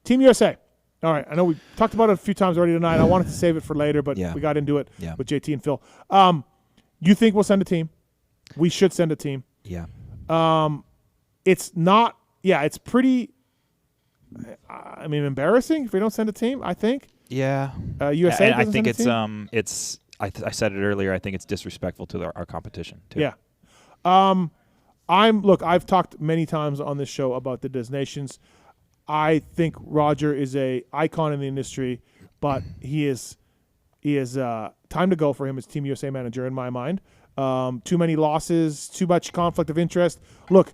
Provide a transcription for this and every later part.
Team USA. All right, I know we talked about it a few times already tonight. I wanted to save it for later, but we got into it with JT and Phil. You think we'll send a team? We should send a team. Yeah. It's not. Yeah, it's pretty. I mean, embarrassing if we don't send a team. I think. Yeah. USA. And I think it's. I said it earlier. I think it's disrespectful to our competition too. Yeah. I've talked many times on this show about the designations. I think Roger is a icon in the industry, but he is time to go for him as Team USA manager in my mind. Too many losses, too much conflict of interest. Look,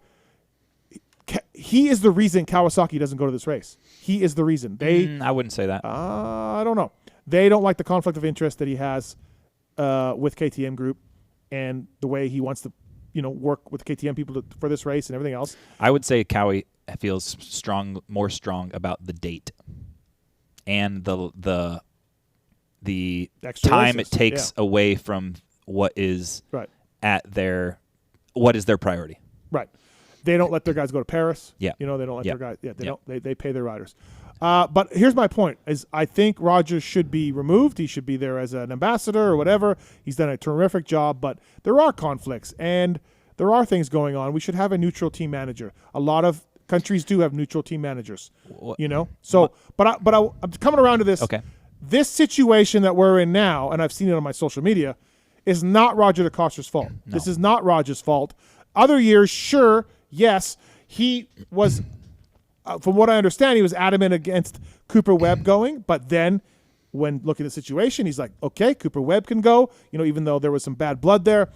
he is the reason Kawasaki doesn't go to this race. He is the reason. I wouldn't say that. I don't know. They don't like the conflict of interest that he has with KTM Group and the way he wants to, work with KTM people for this race and everything else. I would say Cowie feels more strong about the date and the time it takes away from what is what is their priority. Right. They don't let their guys go to Paris. Yeah. They don't let their guys. Yeah. They don't. They pay their riders. But here's my point: is I think Rogers should be removed. He should be there as an ambassador or whatever. He's done a terrific job, but there are conflicts and there are things going on. We should have a neutral team manager. A lot of countries do have neutral team managers. So, but I'm coming around to this. Okay. This situation that we're in now, and I've seen it on my social media, is not Roger DeCoster's fault. No. This is not Roger's fault. Other years, sure, yes, he was. From what I understand, he was adamant against Cooper Webb going, but then when looking at the situation, he's like, okay, Cooper Webb can go, even though there was some bad blood there.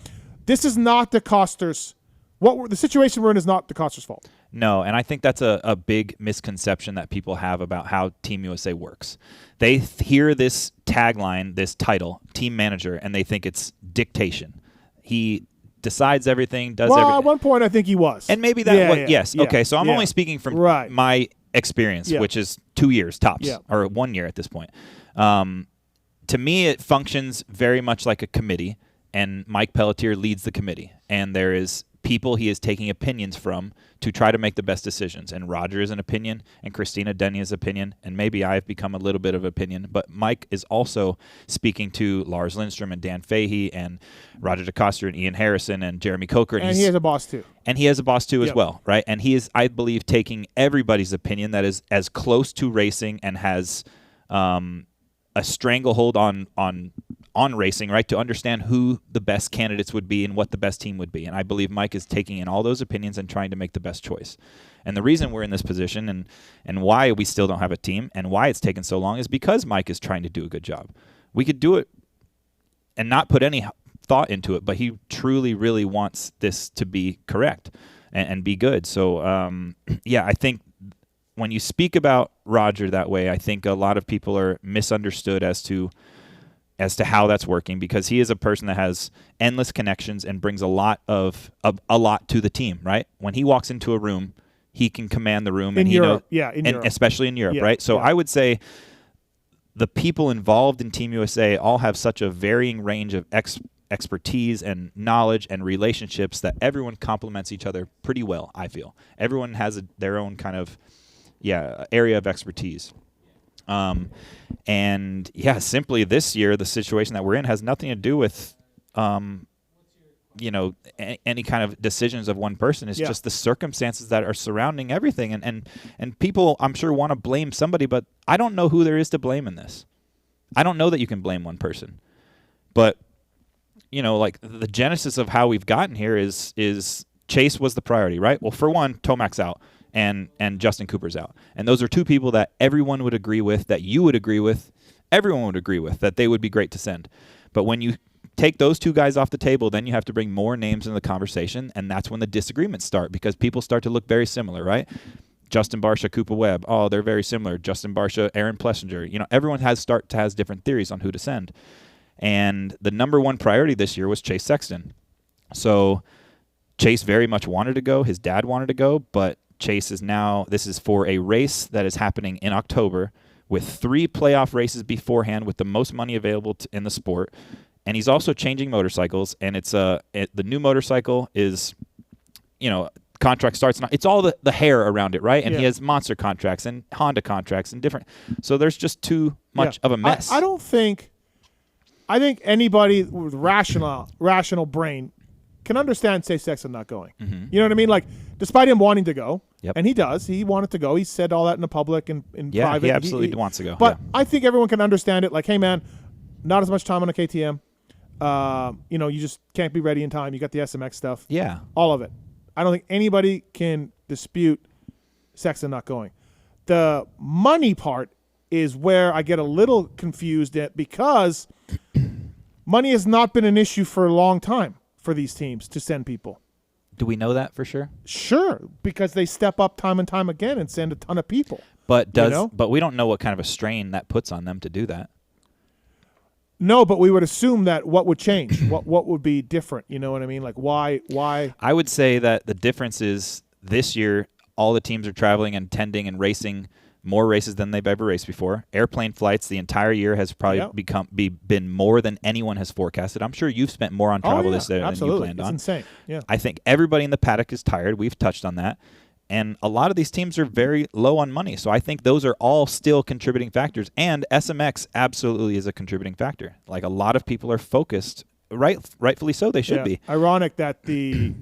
This is not DeCoster's – the situation we're in is not DeCoster's fault. No, and I think that's a big misconception that people have about how Team USA works. They hear this tagline, this title, team manager, and they think it's dictation. He decides everything, does everything. At one point I think he was. And maybe that was, yes. Yeah, okay, so I'm only speaking from my experience, which is 2 years tops, or 1 year at this point. To me, it functions very much like a committee, and Mike Pelletier leads the committee. And there is people he is taking opinions from to try to make the best decisions. And Roger is an opinion, and Christina Denny is opinion, and maybe I've become a little bit of opinion. But Mike is also speaking to Lars Lindstrom and Dan Fahey and Roger DeCoster and Ian Harrison and Jeremy Coker. And he has a boss too. And he has a boss too as well, right? And he is, I believe, taking everybody's opinion that is as close to racing and has a stranglehold on racing, right, to understand who the best candidates would be and what the best team would be. And I believe Mike is taking in all those opinions and trying to make the best choice. And the reason we're in this position and why we still don't have a team and why it's taken so long is because Mike is trying to do a good job. We could do it and not put any thought into it, but he truly, really wants this to be correct and be good. So, I think when you speak about Roger that way, I think a lot of people are misunderstood as to how that's working, because he is a person that has endless connections and brings a lot to the team, right? When he walks into a room, he can command the room, in Europe, especially in Europe, right? So I would say the people involved in Team USA all have such a varying range of expertise and knowledge and relationships that everyone complements each other pretty well, I feel. Everyone has their own kind of area of expertise. Simply this year, the situation that we're in has nothing to do with, any kind of decisions of one person. It's just the circumstances that are surrounding everything. And people, I'm sure, want to blame somebody, but I don't know who there is to blame in this. I don't know that you can blame one person. But, like the genesis of how we've gotten here is Chase was the priority, right? Well, for one, Tomac's out. And Justin Cooper's out. And those are two people that everyone would agree with, that you would agree with, everyone would agree with, that they would be great to send. But when you take those two guys off the table, then you have to bring more names into the conversation, and that's when the disagreements start, because people start to look very similar, right? Justin Barcia, Cooper Webb, they're very similar. Justin Barcia, Aaron Plessinger. Everyone has different theories on who to send. And the number one priority this year was Chase Sexton. So Chase very much wanted to go. His dad wanted to go, but Chase this is for a race that is happening in October with 3 playoff races beforehand with the most money available in the sport. And he's also changing motorcycles, and it's the new motorcycle is, contract starts. It's all the hair around it, right? And Yeah. he has Monster contracts and Honda contracts and different. So there's just too much of a mess. I think anybody with rational brain can understand Chase Sexton not going. Mm-hmm. You know what I mean? Like, despite him wanting to go, Yep. and he does. He wanted to go. He said all that in the public and in private. He absolutely wants to go. But I think everyone can understand it. Like, hey, man, not as much time on a KTM. You just can't be ready in time. You got the SMX stuff. Yeah. All of it. I don't think anybody can dispute Sexton not going. The money part is where I get a little confused at, because money has not been an issue for a long time for these teams to send people. Do we know that for sure? Sure, because they step up time and time again and send a ton of people. But but we don't know what kind of a strain that puts on them to do that. No, but we would assume that what would change, what would be different. You know what I mean? Like, why? I would say that the difference is this year all the teams are traveling and attending and racing more races than they've ever raced before. Airplane flights the entire year has probably been more than anyone has forecasted. I'm sure you've spent more on travel this year than you planned on. It's insane. Yeah. I think everybody in the paddock is tired. We've touched on that. And a lot of these teams are very low on money. So I think those are all still contributing factors. And SMX absolutely is a contributing factor. Like, a lot of people are focused, rightfully so, they should be. Ironic that the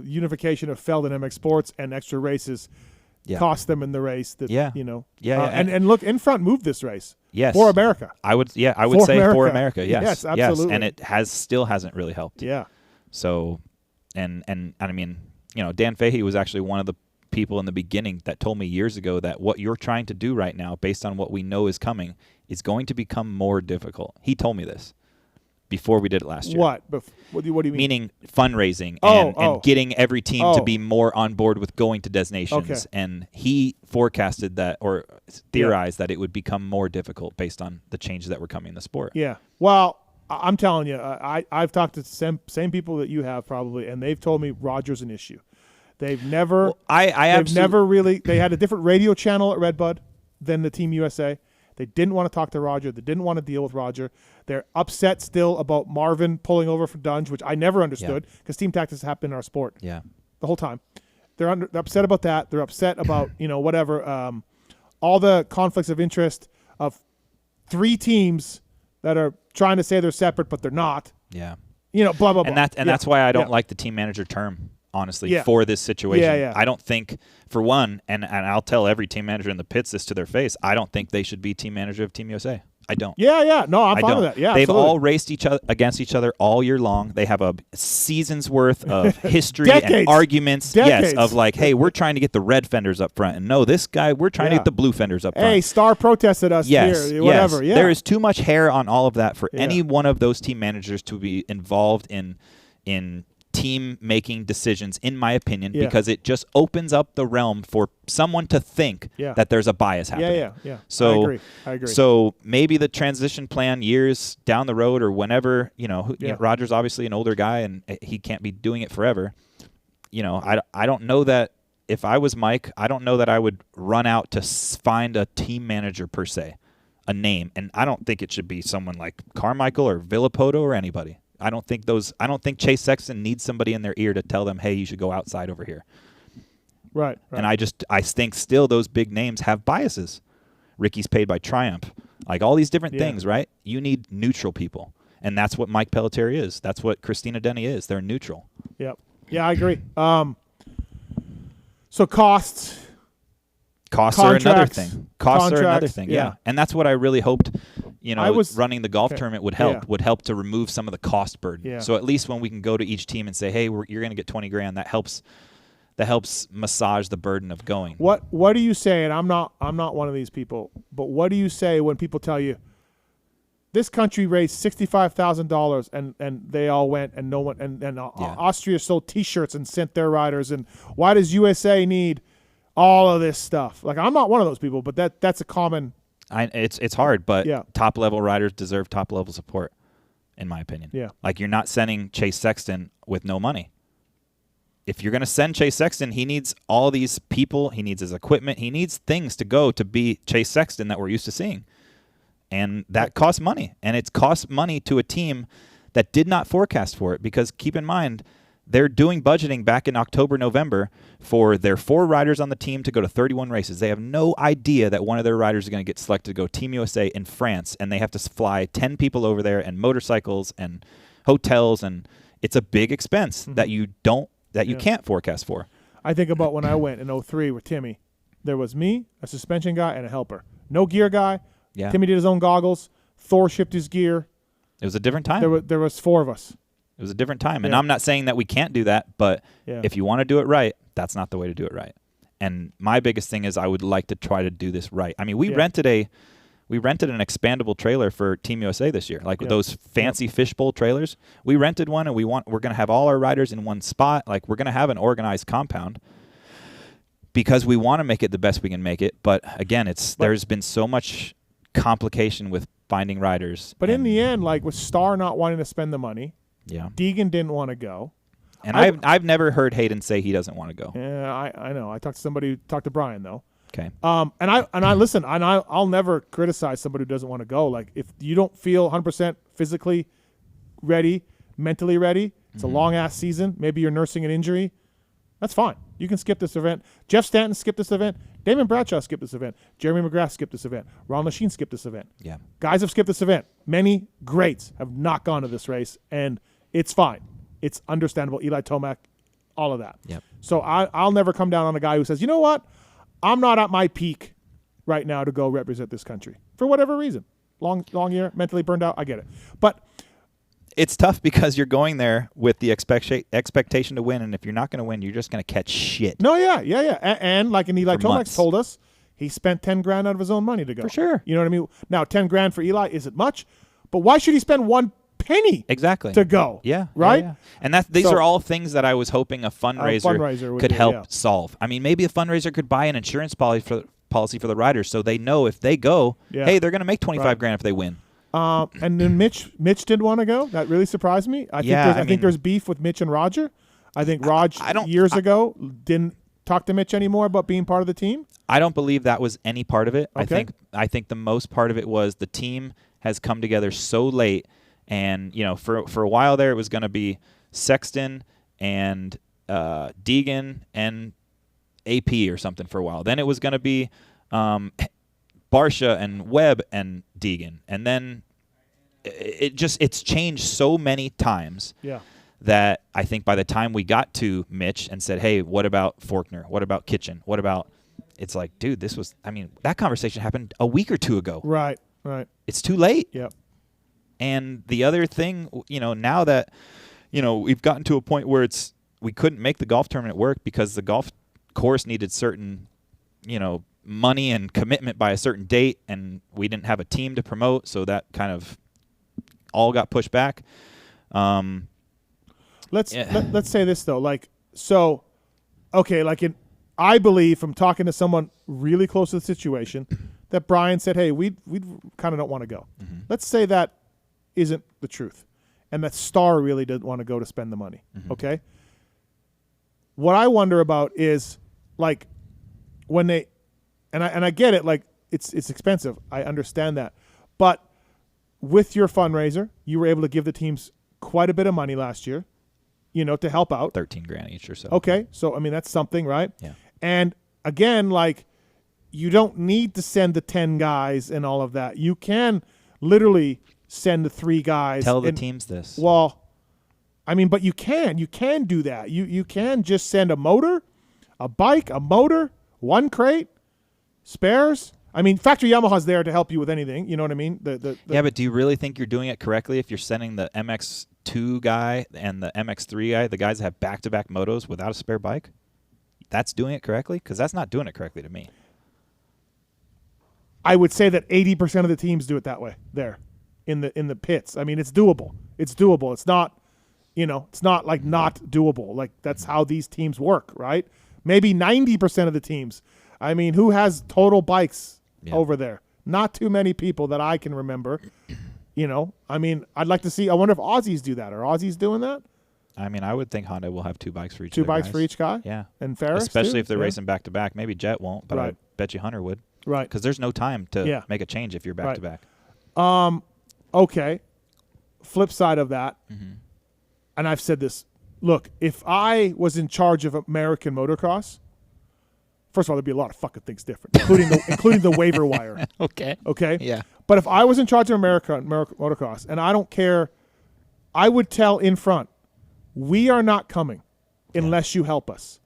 unification of Feld and MX Sports and extra races cost them in the race. And look, in front moved this race. Yes. For America. I would say America. for America. Yes. Yes, absolutely. And it still hasn't really helped. Yeah. So, and I mean, Dan Fahey was actually one of the people in the beginning that told me years ago that what you're trying to do right now, based on what we know is coming, is going to become more difficult. He told me this before we did it last year. What? What do you mean? Meaning fundraising and getting every team to be more on board with going to destinations. Okay. And he forecasted that, or theorized that it would become more difficult based on the changes that were coming in the sport. Yeah. Well, I'm telling you, I've talked to the same people that you have probably, and they've told me Roger's an issue. They've never, they had a different radio channel at Redbud than the Team USA. They didn't want to talk to Roger. They didn't want to deal with Roger. They're upset still about Marvin pulling over for Dunge, which I never understood, because team tactics happen in our sport the whole time. They're upset about that. They're upset about, whatever, all the conflicts of interest of three teams that are trying to say they're separate, but they're not. Yeah. Blah, blah, blah. And that's why I don't like the team manager term, honestly, for this situation. Yeah. I don't think, for one, and I'll tell every team manager in the pits this to their face, I don't think they should be team manager of Team USA. I don't. Yeah. No, I'm fine with that. Yeah, they've absolutely. all raced against each other all year long. They have a season's worth of history and arguments. Decades. Yes, of like, hey, we're trying to get the red fenders up front, and no, this guy, we're trying to get the blue fenders up front. Hey, Star protested us here. Whatever. Yes. Yeah. There is too much hair on all of that for any one of those team managers to be involved in team making decisions, in my opinion, because it just opens up the realm for someone to think that there's a bias happening. Yeah. So I agree. So maybe the transition plan years down the road or whenever, Roger's obviously an older guy and he can't be doing it forever. I don't know that if I was Mike, I don't know that I would run out to find a team manager per se, a name. And I don't think it should be someone like Carmichael or Villapoto or anybody. I don't think Chase Sexton needs somebody in their ear to tell them, hey, you should go outside over here. Right. And I think still those big names have biases. Ricky's paid by Triumph. Like all these different things, right? You need neutral people. And that's what Mike Pelletier is. That's what Christina Denny is. They're neutral. Yep. Yeah, I agree. So costs are another thing. Costs are another thing. Yeah. And that's what I really hoped, running the golf tournament would help to remove some of the cost burden. Yeah. So at least when we can go to each team and say, hey, you're going to get $20,000, that helps massage the burden of going. What do you say? And I'm not one of these people, but what do you say when people tell you this country raised $65,000 and they all went and no one and Austria sold T-shirts and sent their riders, and why does USA need all of this stuff? Like, I'm not one of those people, but that's a common. It's hard, but top level riders deserve top level support, in my opinion. Yeah. Like, you're not sending Chase Sexton with no money. If you're going to send Chase Sexton, he needs all these people. He needs his equipment. He needs things to go to be Chase Sexton that we're used to seeing. And that costs money. And it costs money to a team that did not forecast for it. Because keep in mind, They're doing budgeting back in October, November for their 4 riders on the team to go to 31 races. They have no idea that one of their riders is going to get selected to go Team USA in France, and they have to fly 10 people over there and motorcycles and hotels, and it's a big expense that you can't forecast for. I think about when I went in 03 with Timmy. There was me, a suspension guy, and a helper. No gear guy. Yeah. Timmy did his own goggles. Thor shipped his gear. It was a different time. There was 4 of us. It was a different time. And I'm not saying that we can't do that, but if you want to do it right, that's not the way to do it right. And my biggest thing is I would like to try to do this right. I mean, we rented an expandable trailer for Team USA this year, like with those fancy fishbowl trailers. We rented one, and we're going to have all our riders in one spot. Like, we're going to have an organized compound because we want to make it the best we can make it. But again, there's been so much complication with finding riders. But in the end, like with Starr not wanting to spend the money, Deegan didn't want to go. And I've never heard Hayden say he doesn't want to go. Yeah, I know. I talked to Brian though. Okay. And I listen, and I'll never criticize somebody who doesn't want to go. Like, if you don't feel 100% physically ready, mentally ready, it's a long ass season. Maybe you're nursing an injury. That's fine. You can skip this event. Jeff Stanton skipped this event. Damon Bradshaw skipped this event. Jeremy McGrath skipped this event. Ron Lachine skipped this event. Yeah. Guys have skipped this event. Many greats have not gone to this race, and it's fine. It's understandable. Eli Tomac, all of that. Yep. So I'll never come down on a guy who says, you know what? I'm not at my peak right now to go represent this country for whatever reason. Long year, mentally burned out. I get it. But it's tough because you're going there with the expectation to win, and if you're not going to win, you're just going to catch shit. No, yeah. And like Eli Tomac told us, he spent $10,000 out of his own money to go. For sure. You know what I mean? Now, $10,000 for Eli isn't much, but why should he spend one penny to go? Yeah. Right? Yeah. And these are all things that I was hoping a fundraiser could help solve. I mean, maybe a fundraiser could buy an insurance policy for the riders so they know if they go, hey, they're going to make $25,000 if they win. And then Mitch did want to go. That really surprised me. I think there's beef with Mitch and Roger. I think Raj years ago didn't talk to Mitch anymore about being part of the team. I don't believe that was any part of it. Okay. I think the most part of it was the team has come together so late, and for a while there it was going to be Sexton and Deegan and AP or something for a while. Then it was going to be Barsha and Webb and Deegan, and then it's changed so many times that I think by the time we got to Mitch and said, hey, what about Faulkner? What about Kitchen? What about – it's like, dude, that conversation happened a week or 2 ago. Right. It's too late. Yep. And the other thing, now that, we've gotten to a point where we couldn't make the golf tournament work because the golf course needed certain, money and commitment by a certain date, and we didn't have a team to promote, so that kind of all got pushed back. Let's say this though, I believe from talking to someone really close to the situation that Brian said, hey, we kind of don't want to go. Mm-hmm. Let's say that isn't the truth, and that Starr really didn't want to go to spend the money. Mm-hmm. Okay. What I wonder about is when they. And I get it, it's expensive. I understand that. But with your fundraiser, you were able to give the teams quite a bit of money last year, to help out. $13,000 each or so. Okay. So, I mean, that's something, right? Yeah. And again, you don't need to send the 10 guys and all of that. You can literally send the 3 guys. Tell the teams this. Well, I mean, but you can do that. You can just send a motor, a bike, a motor, 1 crate. Spares? I mean, Factory Yamaha's there to help you with anything. You know what I mean? Yeah, but do you really think you're doing it correctly if you're sending the MX2 guy and the MX3 guy, the guys that have back-to-back motos without a spare bike? That's doing it correctly? Because that's not doing it correctly to me. I would say that 80% of the teams do it that way there in the pits. I mean, it's doable. It's doable. It's not, it's not not doable. That's how these teams work, right? Maybe 90% of the teams. I mean, who has total bikes over there? Not too many people that I can remember. I mean, I'd like to see. I wonder if Aussies do that. Are Aussies doing that? I mean, I would think Honda will have 2 bikes for each. 2 bikes for each guy. Yeah, and Ferris, especially if they're racing back to back. Maybe Jet won't, but I bet you Hunter would. Right, because there's no time to make a change if you're back to back. Okay. Flip side of that, and I've said this look, if I was in charge of American motocross, first of all, there'd be a lot of fucking things different, including the waiver wire. Okay. Okay? Yeah. But if I was in charge of American motocross, and I don't care, I would tell in front, we are not coming unless you help us.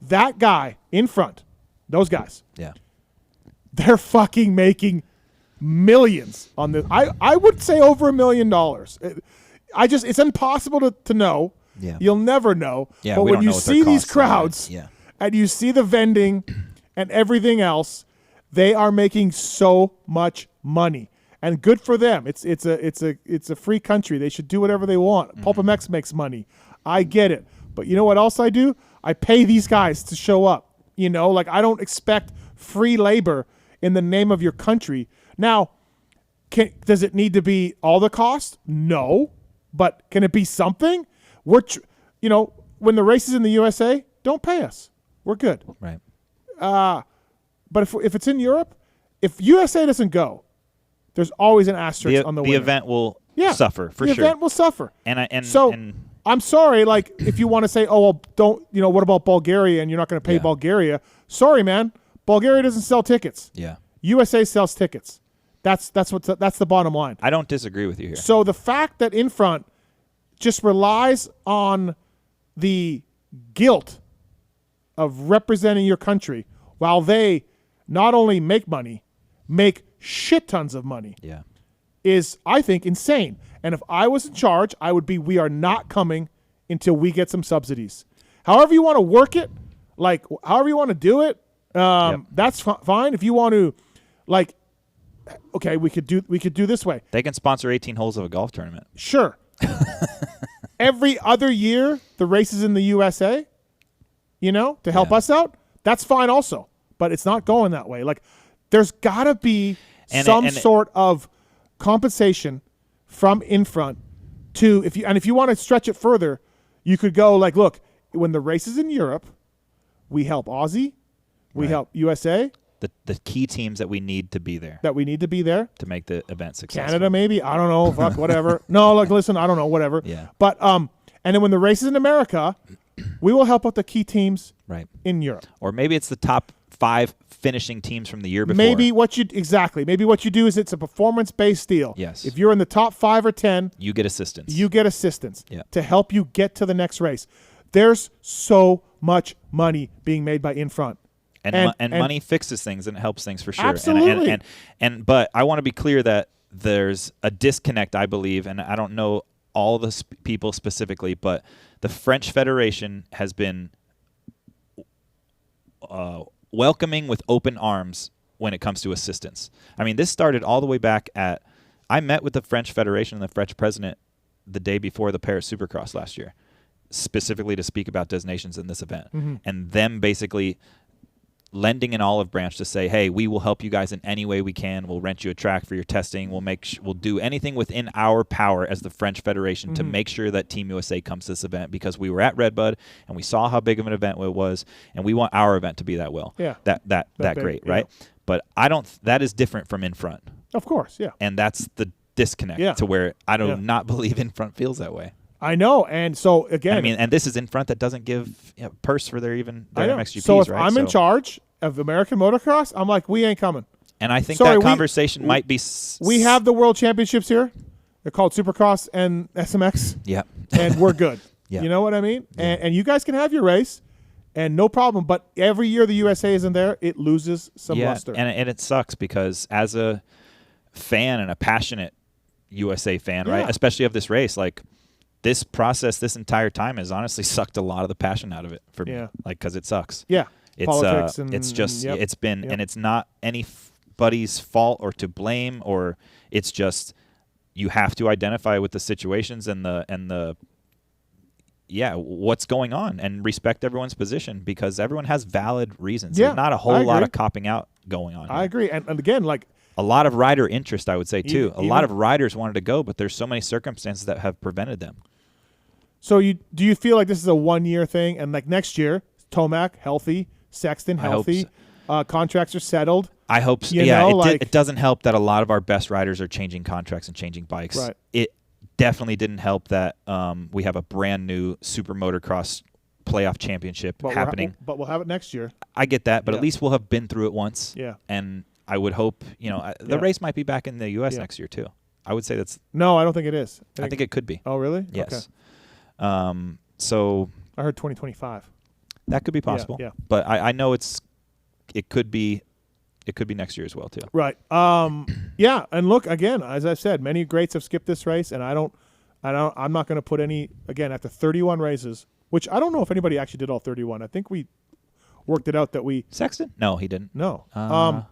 That guy in front, those guys, they're fucking making millions on this. I would say over $1 million. It's impossible to know. Yeah. You'll never know. Yeah, but we when don't you know what their see these costs are. crowds and you see the vending and everything else, they are making so much money. And good for them. It's a free country. They should do whatever they want. Pulp MX makes money. I get it. But you know what else I do? I pay these guys to show up. You know, like I don't expect free labor in the name of your country. Now, does it need to be all the cost? No. But can it be something? When the race is in the USA, don't pay us. We're good. Right. But if it's in Europe, if USA doesn't go, there's always an asterisk on the winner. The event will suffer for sure. The event will suffer. And I'm sorry, like if you want to say, oh well, don't what about Bulgaria and you're not going to pay Bulgaria? Sorry, man. Bulgaria doesn't sell tickets. Yeah. USA sells tickets. That's the bottom line. I don't disagree with you here. So the fact that In Front just relies on the guilt of representing your country while they not only make money, make shit tons of money. Yeah. Is, I think, insane. And if I was in charge, I would be, we are not coming until we get some subsidies. However you want to work it, like however you want to do it, that's fine. If you want to, like, okay, we could do this way. They can sponsor 18 holes of a golf tournament. Sure. Every other year, the races in the USA, to help us out, that's fine also. But it's not going that way. Like, there's got to be some sort of compensation from In Front to, if you want to stretch it further, you could go like, look, when the race is in Europe, we help Aussie, we help USA. The key teams that we need to be there. To make the event successful. Canada, maybe. I don't know. Fuck, whatever. No, like, listen, I don't know, whatever. Yeah. But, and then when the race is in America, we will help out the key teams in Europe. Or maybe it's the top 5 finishing teams from the year before. Maybe what you do is it's a performance-based deal. Yes. If you're in the top 5 or 10, you get assistance. To help you get to the next race. There's so much money being made by In Front. And money fixes things and it helps things for sure. Absolutely. But I want to be clear that there's a disconnect, I believe, and I don't know all the people specifically, but the French Federation has been welcoming with open arms when it comes to assistance. I mean, this started all the way back I met with the French Federation and the French president the day before the Paris Supercross last year, specifically to speak about designations in this event. Mm-hmm. And them basically lending an olive branch to say, hey, we will help you guys in any way we can. We'll rent you a track for your testing. We'll do anything within our power as the French Federation to make sure that Team USA comes to this event, because we were at Redbud and we saw how big of an event it was, and we want our event to be that well. Yeah. That great, right? But that is different from In Front. Of course, yeah. And that's the disconnect to where I do not believe In Front feels that way. I know, and so again, I mean, and this is In Front that doesn't give purse for their MXGPs. So if I'm in charge of American motocross, I'm like, we ain't coming. And I think that conversation might be. We have the World Championships here. They're called Supercross and SMX. Yeah, and we're good. Yeah. You know what I mean? Yeah. And you guys can have your race, and no problem. But every year the USA isn't there, it loses some luster. And it sucks because as a fan and a passionate USA fan, right, especially of this race, like. This process, this entire time, has honestly sucked a lot of the passion out of it for me. Like, because it sucks. Yeah, it's politics and it's just it's been, and it's not anybody's fault or to blame, or it's just you have to identify with the situations and the what's going on and respect everyone's position, because everyone has valid reasons. Yeah, there's not a whole lot of copping out going on. I agree, and again, like. A lot of rider interest, I would say, too. A lot of riders wanted to go, but there's so many circumstances that have prevented them. So do you feel like this is a 1-year thing, and like next year, Tomac healthy, Sexton healthy, contracts are settled? I hope so. It doesn't help that a lot of our best riders are changing contracts and changing bikes. Right. It definitely didn't help that we have a brand new super motocross playoff championship happening. But we'll have it next year. I get that, but at least we'll have been through it once. Yeah. And I would hope, the race might be back in the U.S. next year too. I would say that's. No, I don't think it is. I think it could be. Oh, really? Yes. Okay. So. I heard 2025. That could be possible. Yeah. But I know it could be next year as well too. Right. Yeah. And look, again, as I've said, many greats have skipped this race, and I'm not going to put any, again, after 31 races, which I don't know if anybody actually did all 31. I think we worked it out that Sexton? No, he didn't. No.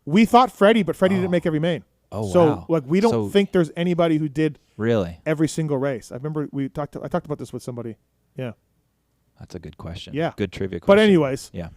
We thought Freddie, but Freddie didn't make every main. Oh, so, wow. like, we don't think there's anybody who did really every single race. I remember I talked about this with somebody. Yeah. That's a good question. Yeah. Good trivia question. But anyways. Yeah.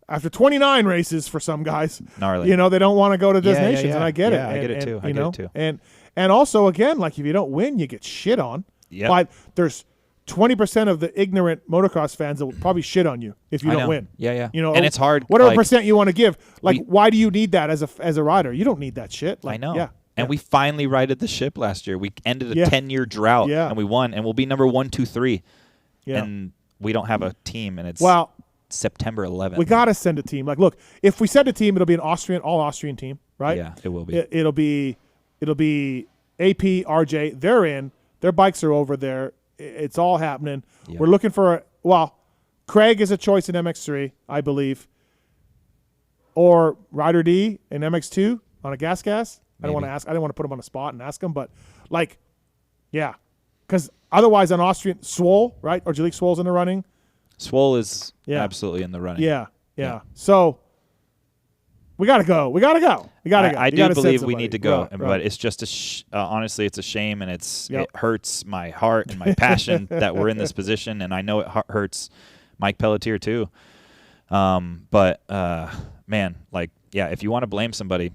After 29 races for some guys, gnarly. They don't want to go to destinations, and I get it. I get it too. I get it too. And also, again, like if you don't win, you get shit on. Yeah. But there's 20% of the ignorant motocross fans that will probably shit on you if you don't win. Yeah. And it's hard. Whatever percent you want to give. Why do you need that as a rider? You don't need that shit. I know. Yeah. And we finally righted the ship last year. We ended a 10-year drought, and we won, and we'll be number 1, 2, 3. Yeah. And we don't have a team, and it's September 11th. We got to send a team. Like, look, if we send a team, it'll be an all Austrian team, right? Yeah, it will be. It'll be AP, RJ. They're in. Their bikes are over there. It's all happening. Yep. We're looking for Craig is a choice in MX3, I believe, or Ryder D in MX2 on a gas. I don't want to ask. I didn't want to put him on the spot and ask him, but because otherwise on Austrian Swole, right, or Jalik Swole's in the running. Swole is absolutely in the running. Yeah. So we gotta go. We gotta go. I do believe we need to go, but it's just honestly, it's a shame, and it hurts my heart and my passion that we're in this position, and I know it hurts Mike Pelletier too. But man, if you want to blame somebody,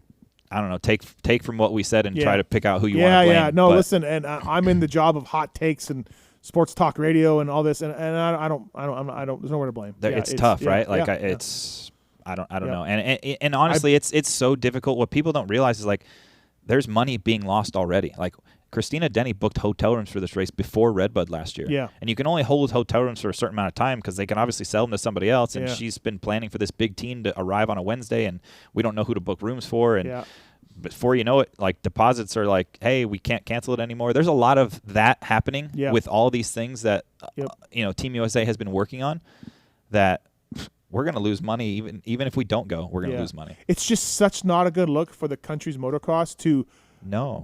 I don't know, take from what we said and try to pick out who you want to blame. Yeah. No, listen, and I'm in the job of hot takes and sports talk radio and all this, and I don't. There's nowhere to blame. It's tough, right? It's. I don't know. And honestly, it's so difficult. What people don't realize is there's money being lost already. Like Christina Denny booked hotel rooms for this race before Redbud last year. Yeah. And you can only hold hotel rooms for a certain amount of time because they can obviously sell them to somebody else. And she's been planning for this big team to arrive on a Wednesday, and we don't know who to book rooms for. And before you know it, deposits are hey, we can't cancel it anymore. There's a lot of that happening with all these things that Team USA has been working on that we're going to lose money even if we don't go. We're going to lose money. It's just such not a good look for the country's motocross to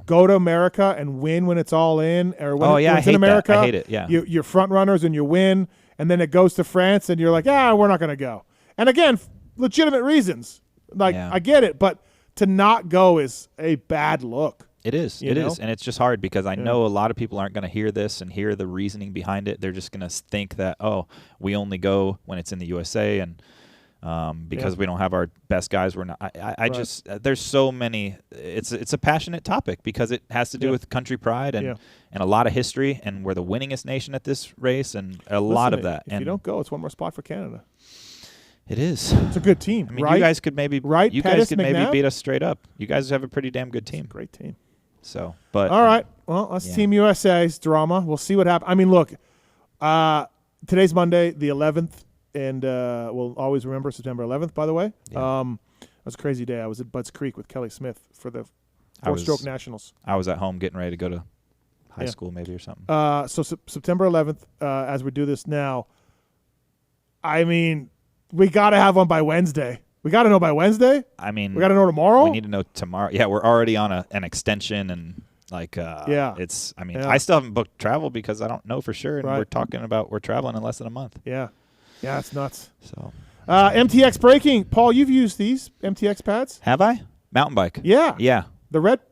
go to America and win when it's all in, or when it's in that. America. I hate it. Yeah, you're front runners and you win, and then it goes to France and you're like, we're not going to go. And again, legitimate reasons. I get it, but to not go is a bad look. It is. It is. And it's just hard because I know a lot of people aren't going to hear this and hear the reasoning behind it. They're just going to think that, we only go when it's in the USA, and because we don't have our best guys, we're not. I just there's so many. It's a passionate topic because it has to do with country pride and a lot of history, and we're the winningest nation at this race, and lot of that. If you don't go, it's one more spot for Canada. It is. It's a good team. I mean, you guys could maybe McNabb? beat us straight up. You guys have a pretty damn good team. Great team. So, but all right. Well, that's Team USA's drama. We'll see what happens. I mean, look, today's Monday, the 11th, and we'll always remember September 11th. By the way, it was a crazy day. I was at Budds Creek with Kelly Smith for the four-stroke nationals. I was at home getting ready to go to high school, maybe or something. So September 11th, as we do this now. I mean, we got to have one by Wednesday. We got to know by Wednesday. I mean, we got to know tomorrow. We need to know tomorrow. Yeah, we're already on an extension, and it's. I mean, I still haven't booked travel because I don't know for sure, and we're talking about we're traveling in less than a month. Yeah, it's nuts. So, MTX braking, Paul, you've used these MTX pads. Have I? Mountain bike. Yeah. Yeah. The red